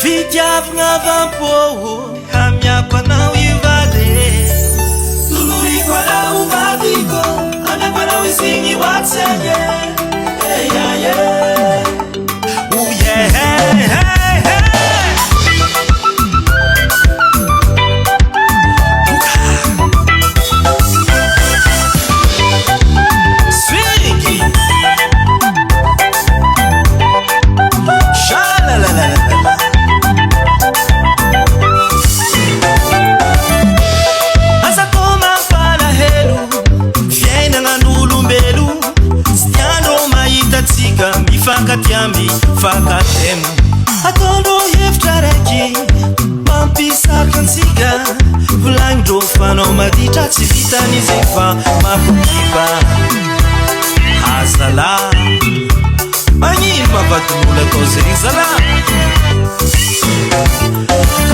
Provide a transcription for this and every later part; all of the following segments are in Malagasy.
Fitiavagna avampo hamiako anao ivady loloriko anao vadiko anaako anao isigny hoatsagny oh yeah Fakatiambi fakatemo atondo hevitra raiky mampisarikansika volagnin-dro fanao maditra tsy vitan'izy efa makokipa azala magnino mavadimola atao zegny zala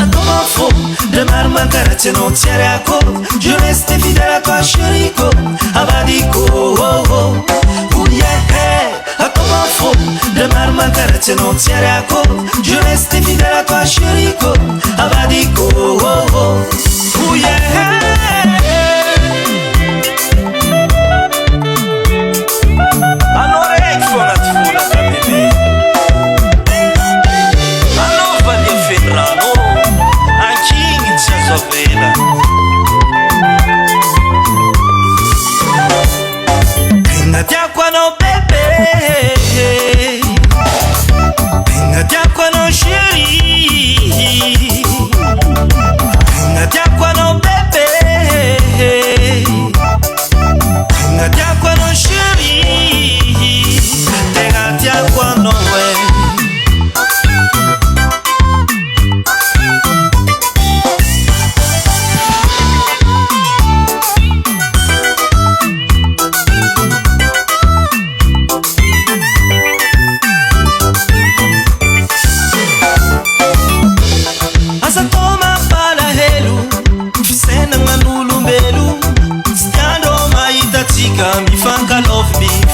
atao fô de maro mankaratsy anao tsy ariako je reste fidèle à toi chérico avadiko oh yeah de maro mankaratsy anao tsy ariako je reste fidèle à toi chérico avadiko oh yeah anao raiky fô anaty volaka bebe anao valia fenirano ankigny tsy azo avela tegna tiako anao bebe tiako anao chéri tegna tiako anao bebe tegna tiako anao chéri tegna tiako anao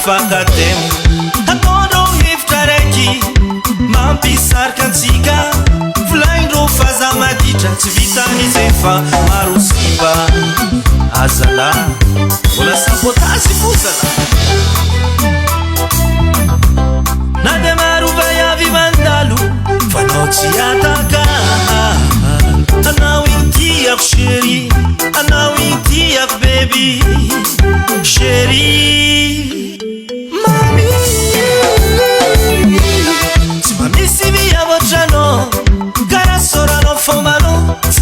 fakatemo atondo hevitra raiky mampisarikansika volagnin-dro faza maditra tsy vitan'izy efa maro sipa azala vola sabotasy fo zala na de maro vaiavy mandalo fanao tsy ataka anao intiako chéri anao intiako baby chéri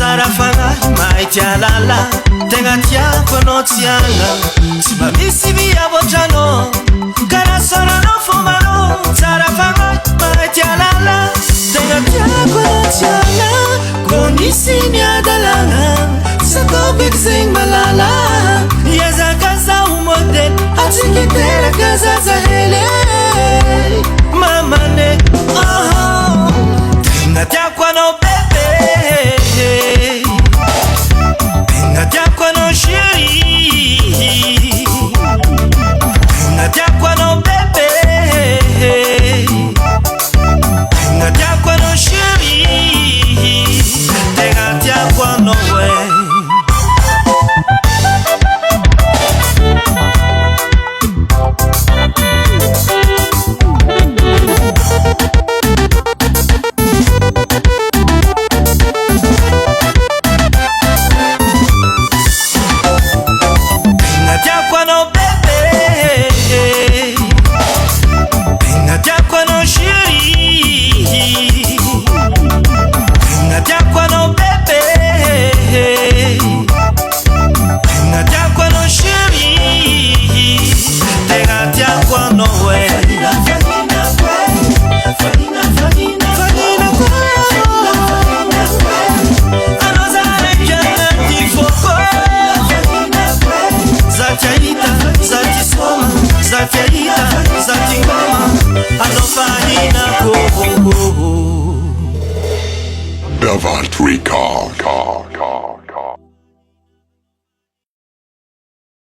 tsara fagnahy mahay tialala tegna tiako anao tiana tsy mba misy viavotranao karasoranao fombanao tsara fagnahy mahay tialala tegna tiako anao tiana kô nisy miadalana sakao eky zegny malala iezaka zaho modely atsika teraka zaza hely mamane tegna tiako anao bebe tegna tiako anao chéri tegna tiako anao bebe tegna tiako anao chéri tegna tiako anao Davalt Record.